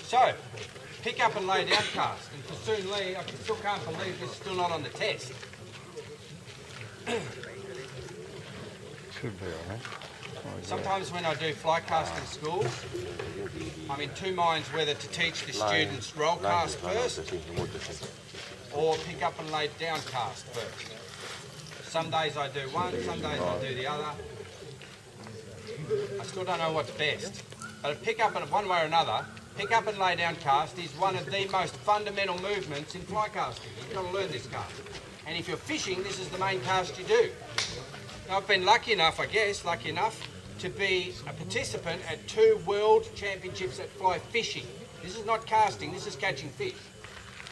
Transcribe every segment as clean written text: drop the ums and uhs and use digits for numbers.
So, pick up and lay down cast. And for Soon Lee, I still can't believe this is still not on the test. Should be alright. Sometimes when I do fly cast in school, I'm in two minds whether to teach the students roll cast first or pick up and lay down cast first. Some days I do one, some days I do the other. I still don't know what's best. But pick up and one way or another, pick up and lay down cast is one of the most fundamental movements in fly casting. You've got to learn this cast. And if you're fishing, this is the main cast you do. Now, I've been lucky enough, to be a participant at 2 World Championships at fly fishing. This is not casting, this is catching fish.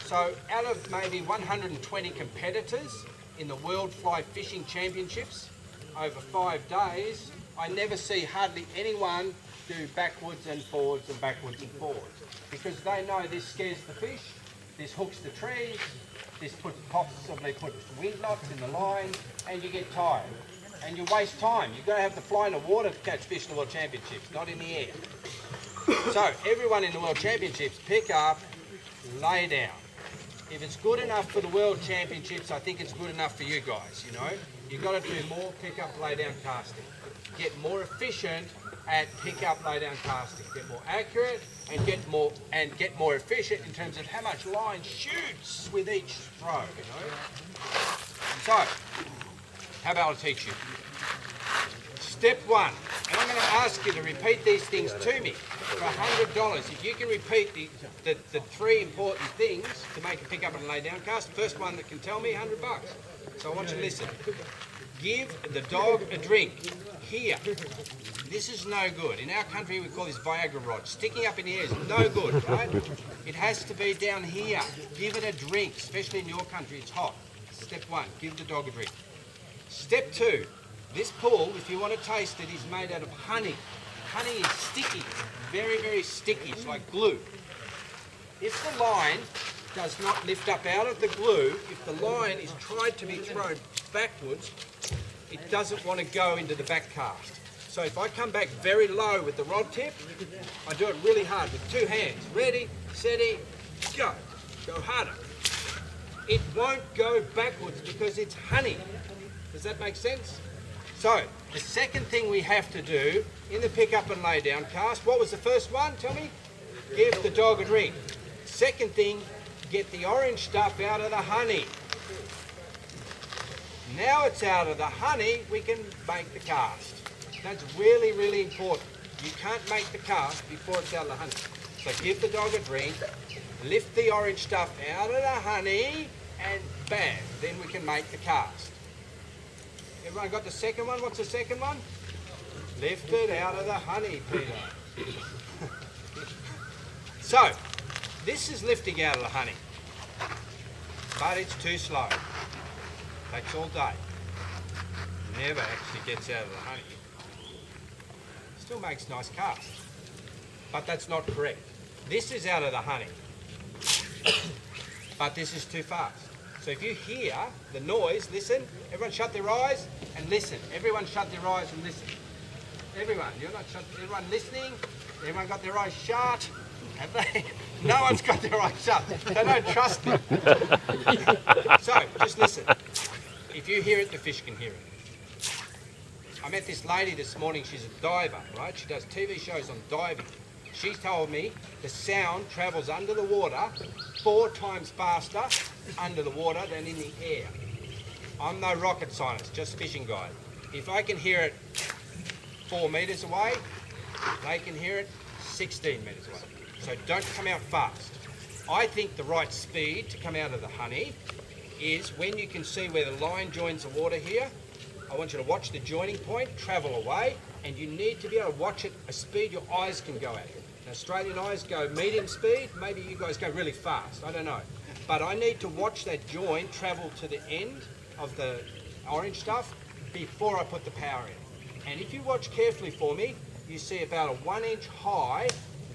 So out of maybe 120 competitors in the World Fly Fishing Championships over 5 days, I never see hardly anyone do backwards and forwards and backwards and forwards, because they know this scares the fish, this hooks the trees, this possibly puts wind knots in the line, and you get tired. And you waste time. You've got to have to fly in the water to catch fish in the World Championships, not in the air. So everyone in the World Championships, pick up, lay down. If it's good enough for the World Championships, I think it's good enough for you guys, you know. You've got to do more pick up, lay down casting. Get more efficient at pick up, lay down casting. Get more accurate and get more efficient in terms of how much line shoots with each throw, you know. So, how about I teach you? Step 1, and I'm going to ask you to repeat these things to me for $100. If you can repeat the 3 important things to make a pick up and lay down cast, first one that can tell me, $100. So I want you to listen. Give the dog a drink. Here. This is no good. In our country we call this Viagra rod. Sticking up in the air is no good, right? It has to be down here. Give it a drink, especially in your country, it's hot. Step 1, give the dog a drink. Step 2, this pool, if you want to taste it, is made out of honey. Honey is sticky, very, very sticky. It's like glue. If the line does not lift up out of the glue, if the line is tried to be thrown backwards, it doesn't want to go into the back cast. So if I come back very low with the rod tip, I do it really hard with 2 hands. Ready, steady, go. Go harder. It won't go backwards because it's honey. Does that make sense? So, the second thing we have to do in the pick up and lay down cast, what was the first one? Tell me. Give the dog a drink. Second thing, get the orange stuff out of the honey. Now it's out of the honey, we can make the cast. That's really, really important. You can't make the cast before it's out of the honey. So give the dog a drink, lift the orange stuff out of the honey, and bam, then we can make the cast. Everyone got the second one? What's the second one? Lift it out of the honey, Peter. So, this is lifting out of the honey, but it's too slow. Takes all day. Never actually gets out of the honey. Still makes nice casts, but that's not correct. This is out of the honey, but this is too fast. So if you hear the noise, listen. Everyone shut their eyes and listen. Everyone shut their eyes and listen. Everyone, you're not shut. Everyone listening? Everyone got their eyes shut? Have they? No one's got their eyes shut. They don't trust me. So just listen. If you hear it, the fish can hear it. I met this lady this morning. She's a diver, right? She does TV shows on diving. She told me the sound travels under the water 4 times faster under the water than in the air. I'm no rocket scientist, just fishing guide. If I can hear it 4 metres away, they can hear it 16 metres away. So don't come out fast. I think the right speed to come out of the honey is when you can see where the line joins the water here. I want you to watch the joining point, travel away, and you need to be able to watch it a speed your eyes can go at. The Australian eyes go medium speed, maybe you guys go really fast, I don't know. But I need to watch that join travel to the end of the orange stuff before I put the power in. And if you watch carefully for me, you see about a 1-inch high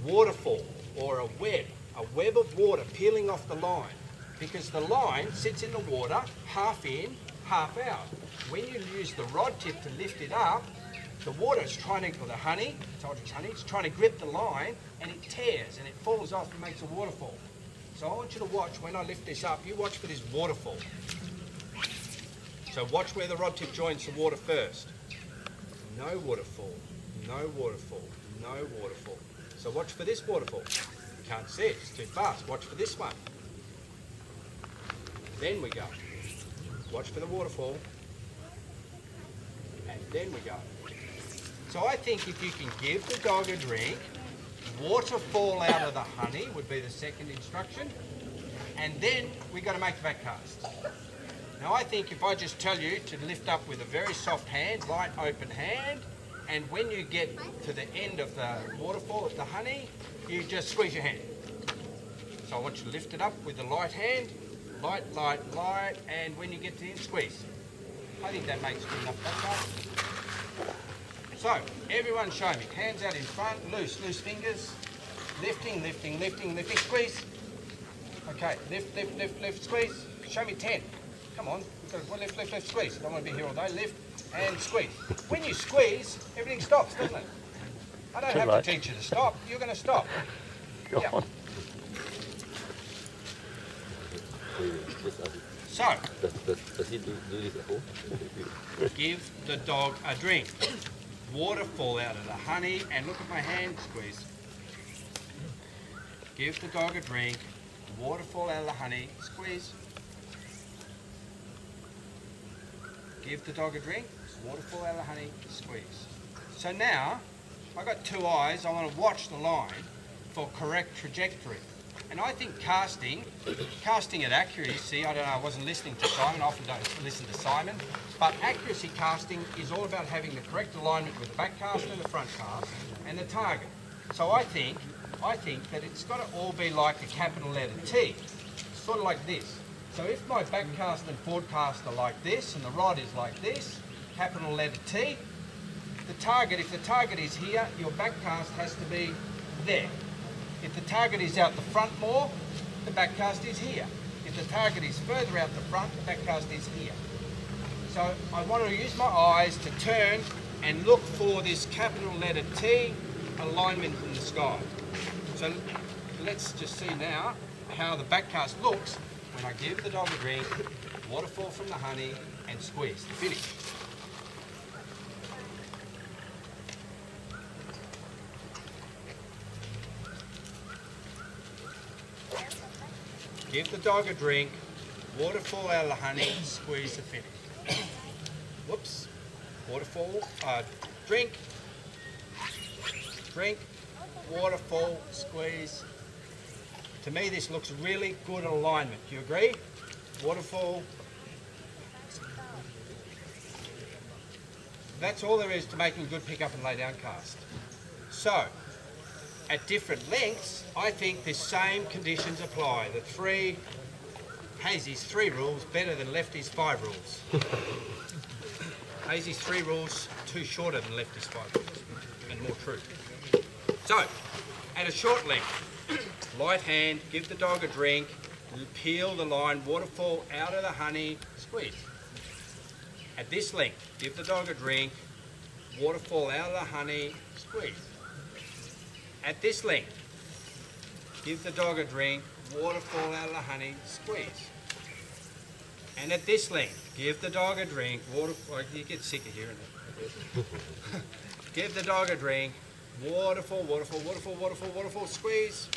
waterfall or a web of water peeling off the line, because the line sits in the water half in, half out. When you use the rod tip to lift it up, the water is trying to, or the honey, I told you it's honey, it's trying to grip the line, and it tears and it falls off and makes a waterfall. So I want you to watch when I lift this up, you watch for this waterfall. So watch where the rod tip joins the water first. No waterfall, no waterfall, no waterfall. So watch for this waterfall. You can't see it, it's too fast. Watch for this one. Then we go. Watch for the waterfall. And then we go. So I think if you can give the dog a drink, waterfall out of the honey would be the second instruction. And then we got to make the back cast. Now I think if I just tell you to lift up with a very soft hand, light open hand, and when you get to the end of the waterfall of the honey, you just squeeze your hand. So I want you to lift it up with the light hand, light, light, light, and when you get to the end, squeeze. I think that makes good enough back cast. So, everyone show me. Hands out in front, loose fingers. Lifting, lifting, lifting, lifting, squeeze. Okay, lift, lift, lift, lift, squeeze. Show me 10. Come on, we've got to lift, lift, lift, squeeze. Don't want to be here all day. Lift and squeeze. When you squeeze, everything stops, doesn't it? I don't have to teach you to stop. You're going to stop. Go on. So, does he do this at home? give the dog a drink. Waterfall out of the honey, and look at my hand, squeeze. Give the dog a drink. Waterfall out of the honey, squeeze. Give the dog a drink. Waterfall out of the honey, squeeze. So now, I've got two eyes. I want to watch the line for correct trajectory. And I think casting at accuracy, I don't know, I wasn't listening to Simon, I often don't listen to Simon, but accuracy casting is all about having the correct alignment with the back cast and the front cast and the target. So I think that it's got to all be like a capital letter T, sort of like this. So if my back cast and forward cast are like this and the rod is like this, capital letter T, the target, if the target is here, your back cast has to be there. If the target is out the front more, the back cast is here. If the target is further out the front, the back cast is here. So I want to use my eyes to turn and look for this capital letter T alignment in the sky. So let's just see now how the back cast looks when I give the dog a drink, waterfall from the honey, and squeeze to finish. Give the dog a drink, waterfall out of the honey, squeeze to finish. Whoops. Waterfall, drink, waterfall, squeeze. To me this looks really good alignment. Do you agree? Waterfall. That's all there is to making good pick up and lay down cast. So, at different lengths, I think the same conditions apply. The three, Hazy's 3 rules better than Lefty's 5 rules. Hazy's 3 rules too shorter than Lefty's 5 rules, and more true. So, at a short length, light hand, give the dog a drink, peel the line, waterfall out of the honey, squeeze. At this length, give the dog a drink, waterfall out of the honey, squeeze. At this length, give the dog a drink, waterfall out of the honey, squeeze. And at this length, give the dog a drink, waterfall, you get sick of hearing it. Give the dog a drink, waterfall, waterfall, waterfall, waterfall, waterfall, squeeze.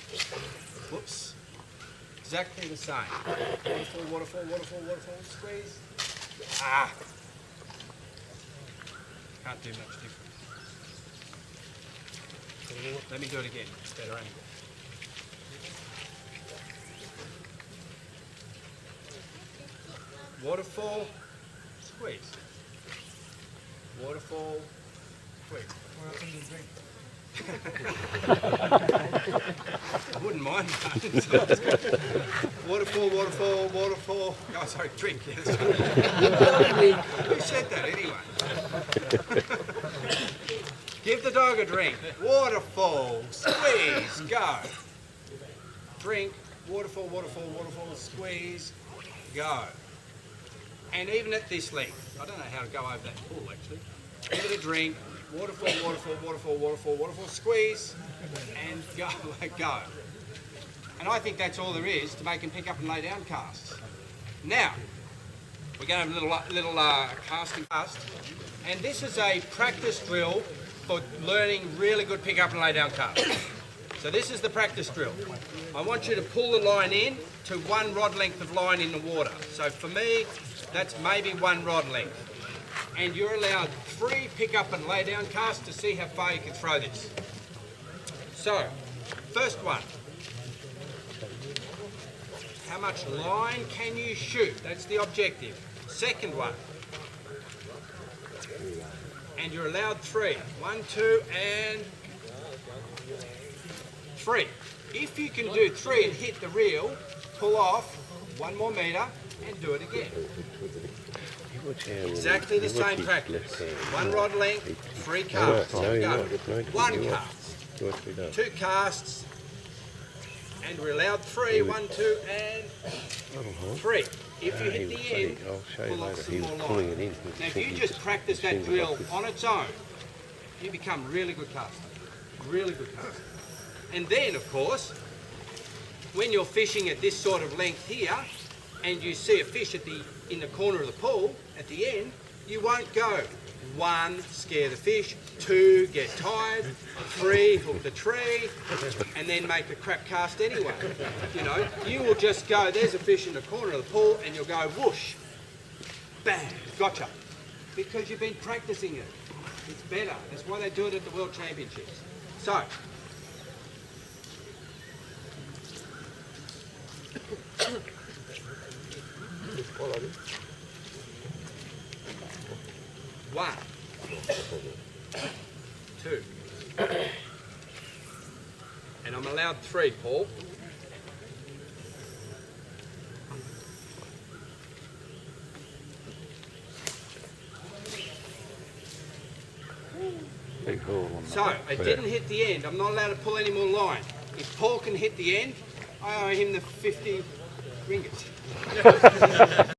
Whoops. Exactly the same. Waterfall, waterfall, waterfall, waterfall, squeeze. Ah. Can't do much different. Let me do it again. Better angle. Waterfall, squeeze. Waterfall, squeeze. I wouldn't mind. Waterfall, waterfall, waterfall. Oh, sorry, drink. Yeah, that's right. Who said that anyway? Give the dog a drink. Waterfall, squeeze, go. Drink, waterfall, waterfall, waterfall, squeeze, go. And even at this length, I don't know how to go over that pool actually. Give it a drink, waterfall, waterfall, waterfall, waterfall, waterfall, squeeze, and go, go. And I think that's all there is to make him pick up and lay down casts. Now, we're going to have a little casting cast. And this is a practice drill for learning really good pick up and lay down casts. So this is the practice drill. I want you to pull the line in to 1 rod length of line in the water. So for me, that's maybe 1 rod length. And you're allowed 3 pick up and lay down casts to see how far you can throw this. So, first one. How much line can you shoot? That's the objective. Second one. And you're allowed 3. 1, 2, and 3. If you can do 3 and hit the reel, pull off 1 more metre and do it again. Exactly the same practice. 1 rod length, 3 casts. Here we go. 1 cast, 2 casts, and we're allowed 3. 1, 2, and 3. If you hit the end, pull off some more line. Now, if you just practice that drill on its own, you become really good caster. Really good caster. And then, of course, when you're fishing at this sort of length here, and you see a fish in the corner of the pool at the end, you won't go 1, scare the fish, 2, get tired, 3, hook the tree, and then make a crap cast anyway. You know, you will just go, there's a fish in the corner of the pool, and you'll go whoosh, bang, gotcha. Because you've been practicing it. It's better. That's why they do it at the World Championships. So, one, 2, and I'm allowed 3, Paul. So, it didn't hit the end. I'm not allowed to pull any more line. If Paul can hit the end, I owe him the 50 ringgit.